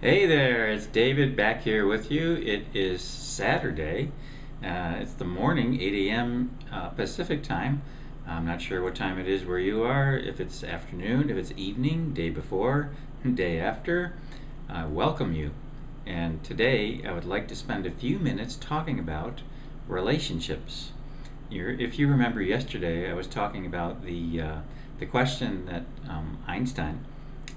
Hey there, it's David back here with you. It is Saturday. It's the morning, 8 a.m. Pacific time. I'm not sure what time it is where you are, if it's afternoon, if it's evening, day before, day after. I welcome you. And today I would like to spend a few minutes talking about relationships. If you remember yesterday, I was talking about the question that Einstein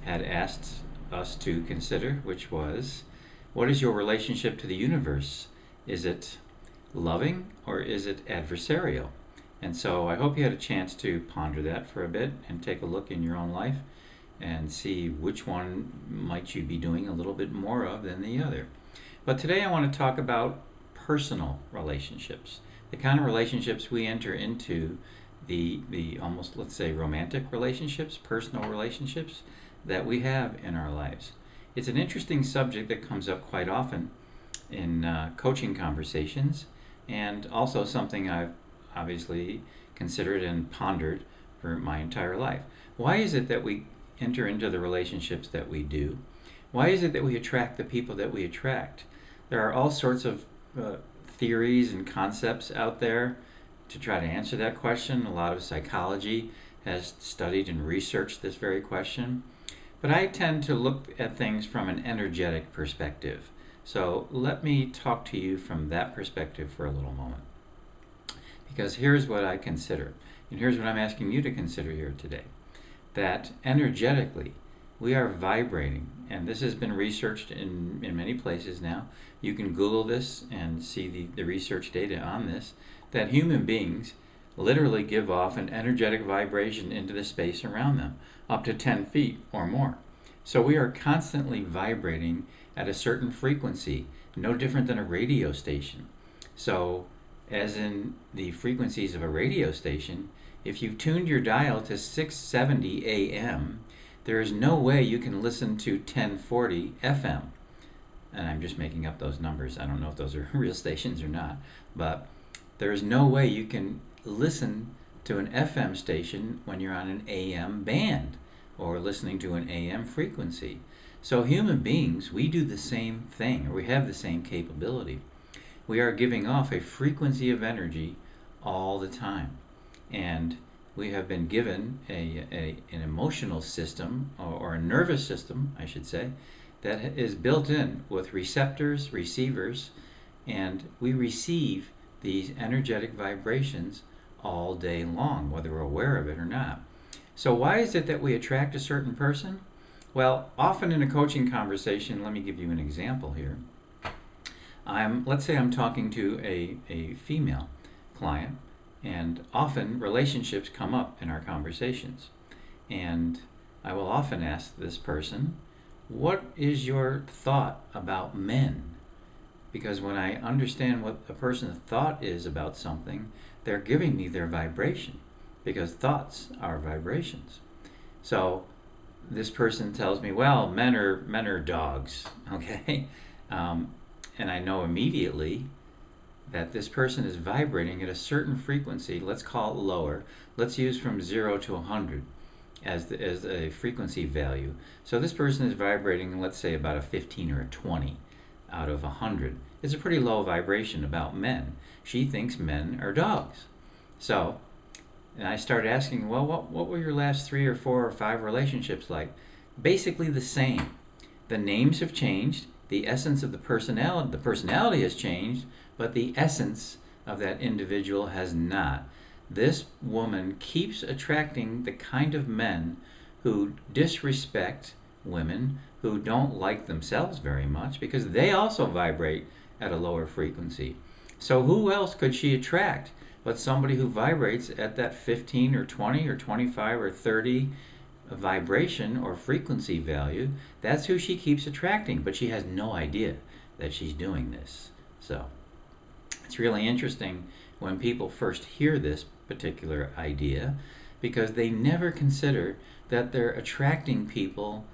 had asked us to consider, which was, what is your relationship to the universe? Is it loving or is it adversarial? And so I hope you had a chance to ponder that for a bit and take a look in your own life and see which one might you be doing a little bit more of than the other. But today I want to talk about personal relationships, the kind of relationships we enter into, the almost, let's say, romantic relationships, personal relationships that we have in our lives. It's an interesting subject that comes up quite often in coaching conversations, and also something I've obviously considered and pondered for my entire life. Why is it that we enter into the relationships that we do? Why is it that we attract the people that we attract? There are all sorts of theories and concepts out there to try to answer that question. A lot of psychology has studied and researched this very question. But I tend to look at things from an energetic perspective. So let me talk to you from that perspective for a little moment. Because here's what I consider, and here's what I'm asking you to consider here today. That energetically, we are vibrating, and this has been researched in many places now. You can Google this and see the research data on this, that human beings literally give off an energetic vibration into the space around them, up to 10 feet or more. So we are constantly vibrating at a certain frequency, no different than a radio station. So, as in the frequencies of a radio station, if you've tuned your dial to 670 AM, there is no way you can listen to 1040 FM. And I'm just making up those numbers. I don't know if those are real stations or not. But there is no way you can listen to an FM station when you're on an AM band or listening to an AM frequency. So human beings, we do the same thing, or we have the same capability. We are giving off a frequency of energy all the time. And we have been given an emotional system, or a nervous system, I should say, that is built in with receptors, receivers, and we receive these energetic vibrations all day long, whether we're aware of it or not. So why is it that we attract a certain person? Well, often in a coaching conversation, let me give you an example here. Let's say I'm talking to a female client, and often relationships come up in our conversations. And I will often ask this person, what is your thought about men? Because when I understand what a person's thought is about something, they're giving me their vibration, because thoughts are vibrations. So this person tells me, well, men are dogs, okay? And I know immediately that this person is vibrating at a certain frequency. Let's call it lower. Let's use from 0 to 100 as a frequency value. So this person is vibrating, let's say, about a 15 or a 20 out of 100. It's a pretty low vibration about men. She thinks men are dogs. So, and I started asking, well, what were your last 3 or 4 or 5 relationships like? Basically the same. The names have changed. The essence of the personality has changed, but the essence of that individual has not. This woman keeps attracting the kind of men who disrespect women, who don't like themselves very much, because they also vibrate at a lower frequency. So who else could she attract but somebody who vibrates at that 15 or 20 or 25 or 30 vibration or frequency value? That's who she keeps attracting, but she has no idea that she's doing this. So it's really interesting when people first hear this particular idea, because they never consider that they're attracting people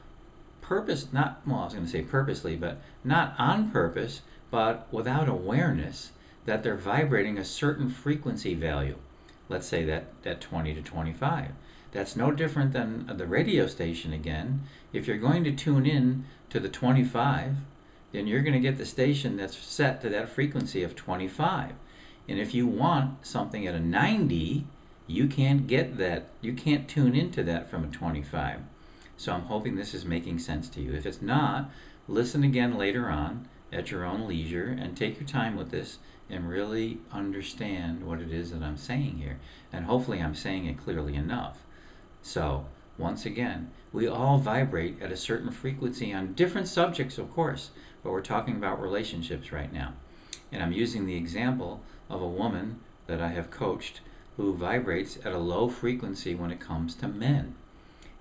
I was going to say purposely, but not on purpose, but without awareness that they're vibrating a certain frequency value. Let's say that 20 to 25. That's no different than the radio station again. If you're going to tune in to the 25, then you're going to get the station that's set to that frequency of 25. And if you want something at a 90, you can't get that. You can't tune into that from a 25. So I'm hoping this is making sense to you. If it's not, listen again later on at your own leisure and take your time with this and really understand what it is that I'm saying here. And hopefully I'm saying it clearly enough. So, once again, we all vibrate at a certain frequency on different subjects, of course, but we're talking about relationships right now. And I'm using the example of a woman that I have coached who vibrates at a low frequency when it comes to men.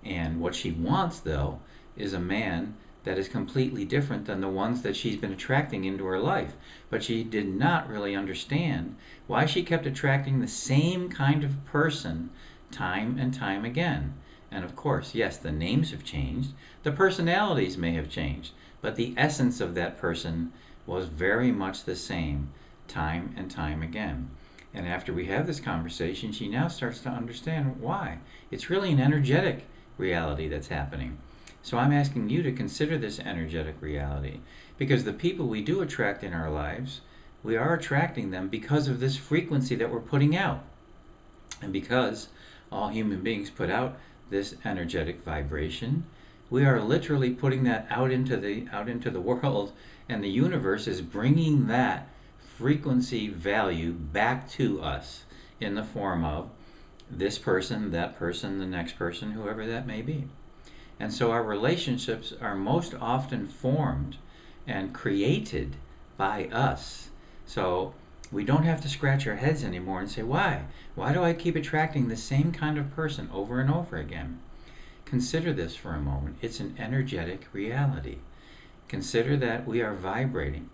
And what she wants, though, is a man that is completely different than the ones that she's been attracting into her life. But she did not really understand why she kept attracting the same kind of person time and time again. And of course, yes, the names have changed, the personalities may have changed, but the essence of that person was very much the same time and time again. And after we have this conversation, she now starts to understand why. It's really an energetic reality that's happening. So I'm asking you to consider this energetic reality, because the people we do attract in our lives, we are attracting them because of this frequency that we're putting out. And because all human beings put out this energetic vibration, we are literally putting that out into the world, and the universe is bringing that frequency value back to us in the form of this person, that person, the next person, whoever that may be. And so our relationships are most often formed and created by us. So we don't have to scratch our heads anymore and say, why? Why do I keep attracting the same kind of person over and over again? Consider this for a moment. It's an energetic reality. Consider that we are vibrating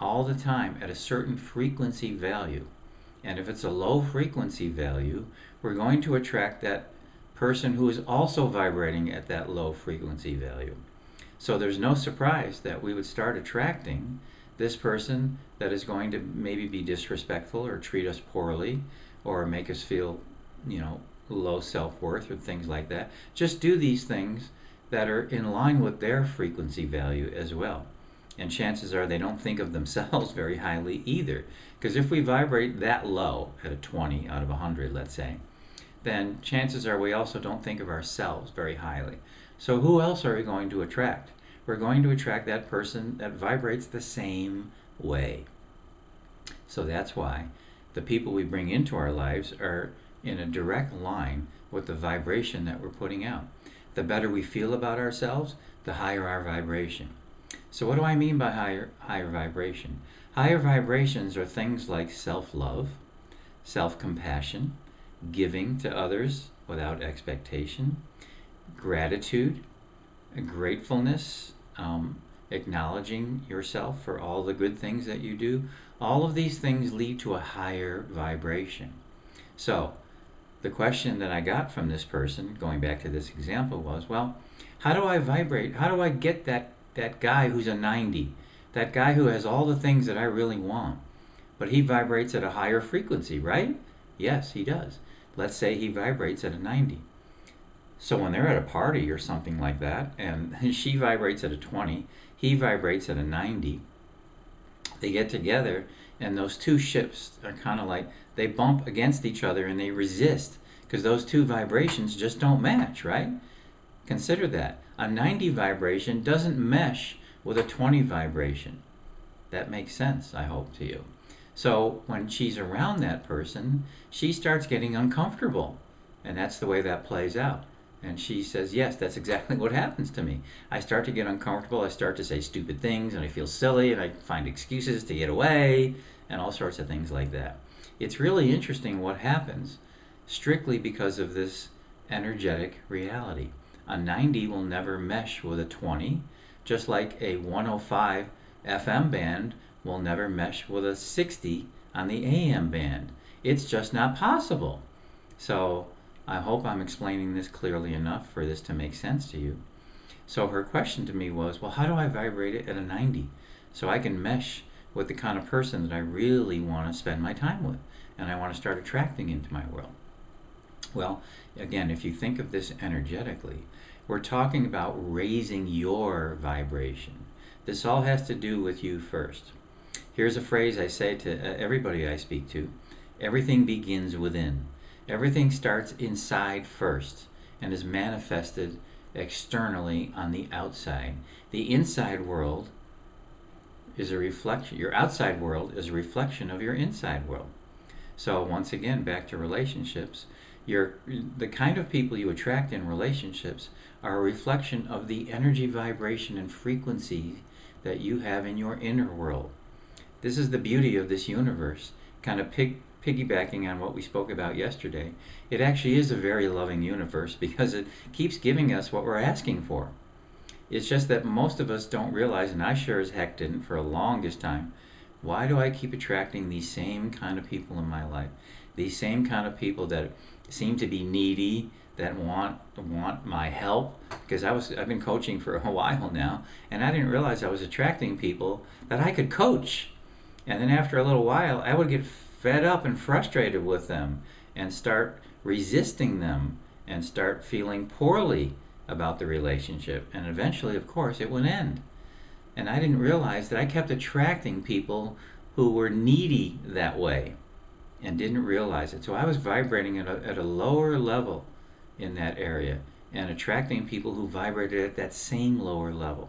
all the time at a certain frequency value. And if it's a low frequency value, we're going to attract that person who is also vibrating at that low frequency value. So there's no surprise that we would start attracting this person that is going to maybe be disrespectful or treat us poorly or make us feel, low self-worth or things like that. Just do these things that are in line with their frequency value as well. And chances are they don't think of themselves very highly either. Because if we vibrate that low at a 20 out of 100, let's say, then chances are we also don't think of ourselves very highly. So who else are we going to attract? We're going to attract that person that vibrates the same way. So that's why the people we bring into our lives are in a direct line with the vibration that we're putting out. The better we feel about ourselves, the higher our vibration. So what do I mean by higher vibration? Higher vibrations are things like self-love, self-compassion, giving to others without expectation, gratitude, gratefulness, acknowledging yourself for all the good things that you do. All of these things lead to a higher vibration. So the question that I got from this person, going back to this example, was, well, how do I vibrate? How do I get that guy who's a 90, that guy who has all the things that I really want, but he vibrates at a higher frequency, right? Yes, he does. Let's say he vibrates at a 90. So when they're at a party or something like that, and she vibrates at a 20, he vibrates at a 90, they get together, and those two ships are kind of like, they bump against each other and they resist, because those two vibrations just don't match, right? Consider that. A 90 vibration doesn't mesh with a 20 vibration. That makes sense, I hope, to you. So when she's around that person, she starts getting uncomfortable. And that's the way that plays out. And she says, yes, that's exactly what happens to me. I start to get uncomfortable. I start to say stupid things, and I feel silly, and I find excuses to get away, and all sorts of things like that. It's really interesting what happens strictly because of this energetic reality. A 90 will never mesh with a 20, just like a 105 FM band will never mesh with a 60 on the AM band. It's just not possible. So I hope I'm explaining this clearly enough for this to make sense to you. So her question to me was, well, how do I vibrate it at a 90 so I can mesh with the kind of person that I really want to spend my time with and I want to start attracting into my world? Well, again, if you think of this energetically, we're talking about raising your vibration. This all has to do with you first. Here's a phrase I say to everybody I speak to. Everything begins within. Everything starts inside first and is manifested externally on the outside. The inside world is a reflection, your outside world is a reflection of your inside world. So once again, back to relationships, the kind of people you attract in relationships are a reflection of the energy, vibration, and frequency that you have in your inner world. This is the beauty of this universe, kind of piggybacking on what we spoke about yesterday. It actually is a very loving universe because it keeps giving us what we're asking for. It's just that most of us don't realize, and I sure as heck didn't for the longest time, why do I keep attracting these same kind of people in my life? These same kind of people that seem to be needy, that want my help, because I've been coaching for a while now, and I didn't realize I was attracting people that I could coach. And then after a little while, I would get fed up and frustrated with them and start resisting them and start feeling poorly about the relationship. And eventually, of course, it would end. And I didn't realize that I kept attracting people who were needy that way and didn't realize it. So I was vibrating at a lower level in that area and attracting people who vibrated at that same lower level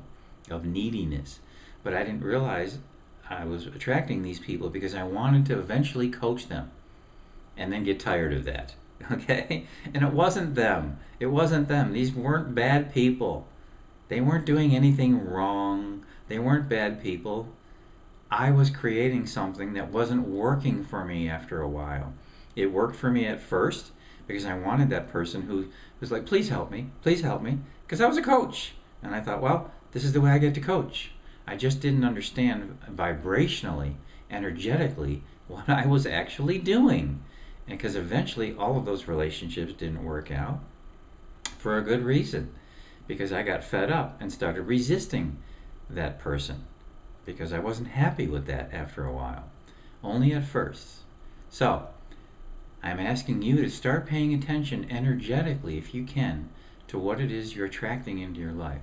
of neediness. But I didn't realize I was attracting these people because I wanted to eventually coach them and then get tired of that. Okay? And it wasn't them. It wasn't them. These weren't bad people. They weren't doing anything wrong. They weren't bad people. I was creating something that wasn't working for me after a while. It worked for me at first because I wanted that person who was like, please help me, because I was a coach. And I thought, well, this is the way I get to coach. I just didn't understand vibrationally, energetically, what I was actually doing. And because eventually all of those relationships didn't work out for a good reason. Because I got fed up and started resisting that person. Because I wasn't happy with that after a while. Only at first. So, I'm asking you to start paying attention energetically, if you can, to what it is you're attracting into your life.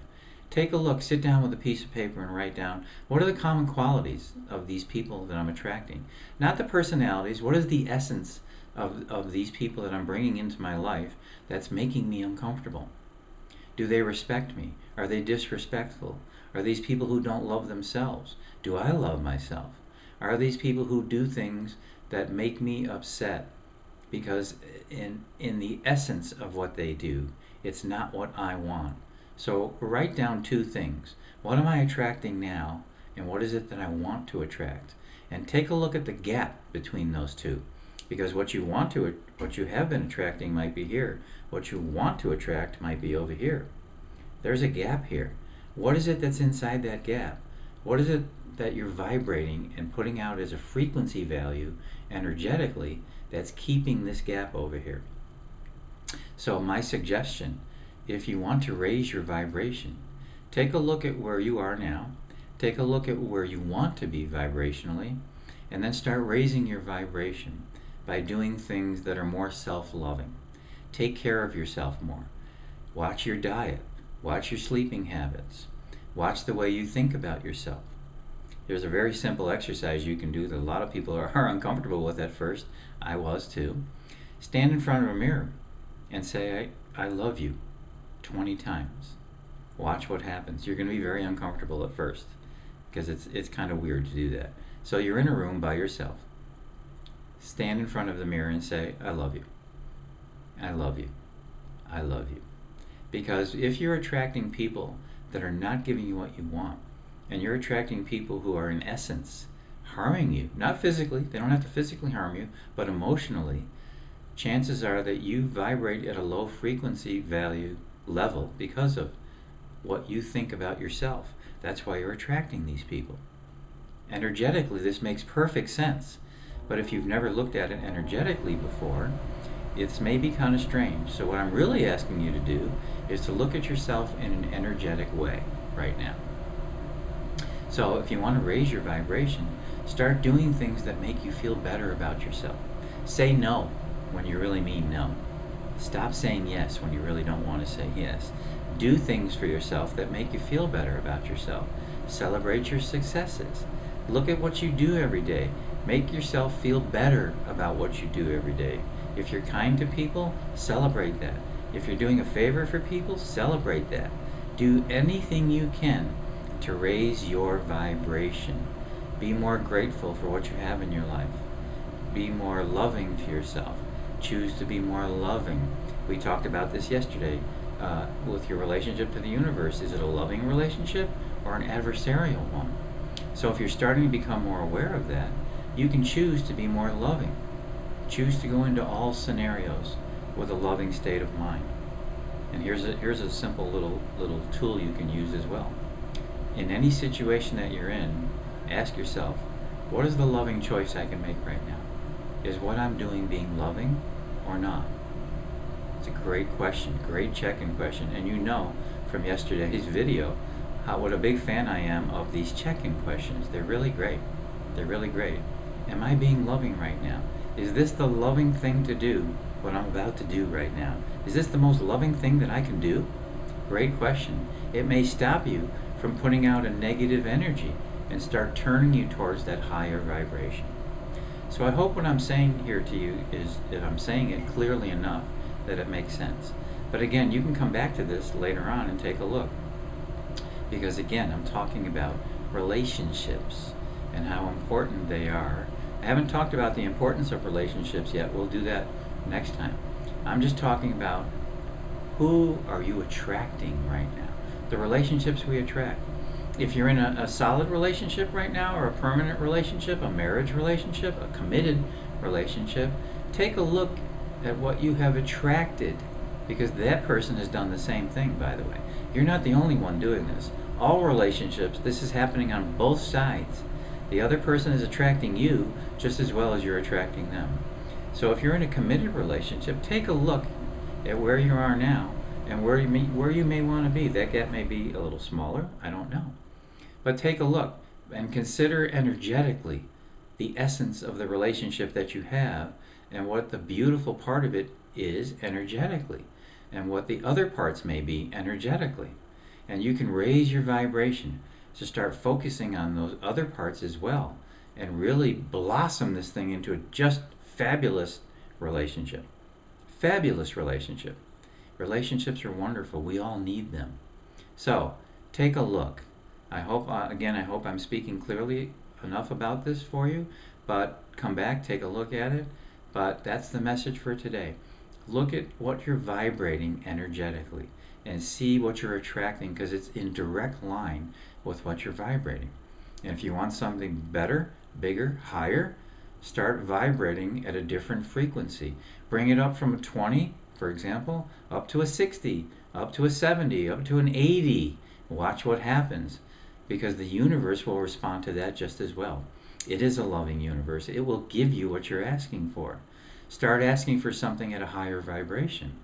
Take a look, sit down with a piece of paper and write down, what are the common qualities of these people that I'm attracting? Not the personalities, what is the essence of these people that I'm bringing into my life that's making me uncomfortable? Do they respect me? Are they disrespectful? Are these people who don't love themselves? Do I love myself? Are these people who do things that make me upset? Because in the essence of what they do, it's not what I want. So write down two things. What am I attracting now, and what is it that I want to attract? And take a look at the gap between those two. Because what you have been attracting might be here. What you want to attract might be over here. There's a gap here. What is it that's inside that gap? What is it that you're vibrating and putting out as a frequency value energetically that's keeping this gap over here? So my suggestion, if you want to raise your vibration, take a look at where you are now, take a look at where you want to be vibrationally, and then start raising your vibration by doing things that are more self-loving. Take care of yourself more. Watch your diet. Watch your sleeping habits. Watch the way you think about yourself. There's a very simple exercise you can do that a lot of people are uncomfortable with at first. I was too. Stand in front of a mirror and say, I love you 20 times. Watch what happens. You're going to be very uncomfortable at first because it's kind of weird to do that. So you're in a room by yourself. Stand in front of the mirror and say, I love you. I love you. I love you. Because if you're attracting people that are not giving you what you want, and you're attracting people who are in essence harming you, not physically, they don't have to physically harm you, but emotionally, chances are that you vibrate at a low frequency value level because of what you think about yourself. That's why you're attracting these people. Energetically, this makes perfect sense. But if you've never looked at it energetically before, it's maybe kind of strange. So what I'm really asking you to do is to look at yourself in an energetic way right now. So if you want to raise your vibration, start doing things that make you feel better about yourself. Say no when you really mean no. Stop saying yes when you really don't want to say yes. Do things for yourself that make you feel better about yourself. Celebrate your successes. Look at what you do every day. Make yourself feel better about what you do every day. If you're kind to people, celebrate that. If you're doing a favor for people, celebrate that. Do anything you can to raise your vibration. Be more grateful for what you have in your life. Be more loving to yourself. Choose to be more loving. We talked about this yesterday with your relationship to the universe. Is it a loving relationship or an adversarial one? So if you're starting to become more aware of that, you can choose to be more loving. Choose to go into all scenarios with a loving state of mind. And here's a simple little tool you can use as well. In any situation that you're in, ask yourself, what is the loving choice I can make right now? Is what I'm doing being loving or not? It's a great question, great check-in question. And you know from yesterday's video what a big fan I am of these check-in questions. They're really great. They're really great. Am I being loving right now? Is this the loving thing to do, what I'm about to do right now? Is this the most loving thing that I can do? Great question. It may stop you from putting out a negative energy and start turning you towards that higher vibration. So I hope what I'm saying here to you is that I'm saying it clearly enough that it makes sense. But again, you can come back to this later on and take a look. Because again, I'm talking about relationships and how important they are. I haven't talked about the importance of relationships yet. We'll do that next time. I'm just talking about who are you attracting right now? The relationships we attract. If you're in a solid relationship right now, or a permanent relationship, a marriage relationship, a committed relationship, take a look at what you have attracted, because that person has done the same thing, by the way. You're not the only one doing this. All relationships, this is happening on both sides. The other person is attracting you just as well as you're attracting them. So if you're in a committed relationship, take a look at where you are now and where you may want to be. That gap may be a little smaller, I don't know. But take a look and consider energetically the essence of the relationship that you have and what the beautiful part of it is energetically and what the other parts may be energetically. And you can raise your vibration to start focusing on those other parts as well and really blossom this thing into a just fabulous relationship. Fabulous relationship. Relationships are wonderful. We all need them. So take a look. I hope I'm speaking clearly enough about this for you, but come back, take a look at it. But that's the message for today. Look at what you're vibrating energetically and see what you're attracting, because it's in direct line with what you're vibrating. And if you want something better, bigger, higher, start vibrating at a different frequency. Bring it up from a 20, for example, up to a 60, up to a 70, up to an 80. Watch what happens, because the universe will respond to that just as well. It is a loving universe. It will give you what you're asking for. Start asking for something at a higher vibration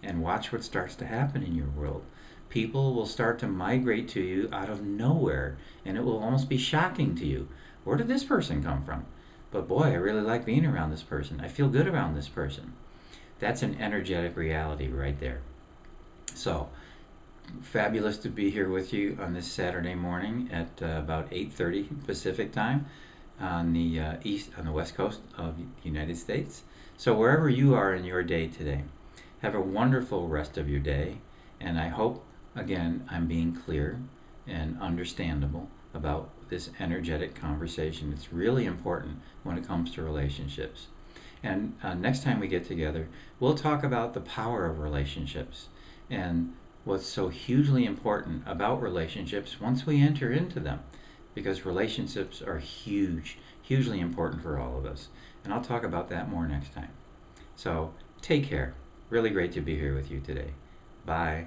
and watch what starts to happen in your world. People will start to migrate to you out of nowhere, and it will almost be shocking to you. Where did this person come from? But boy, I really like being around this person. I feel good around this person. That's an energetic reality right there. So, fabulous to be here with you on this Saturday morning at about 8:30 Pacific time on the west coast of the United States. So wherever you are in your day today, have a wonderful rest of your day, and I hope, again, I'm being clear and understandable about this energetic conversation. It's really important when it comes to relationships. And next time we get together, we'll talk about the power of relationships and what's so hugely important about relationships once we enter into them, because relationships are hugely important for all of us. And I'll talk about that more next time. So take care. Really great to be here with you today. Bye.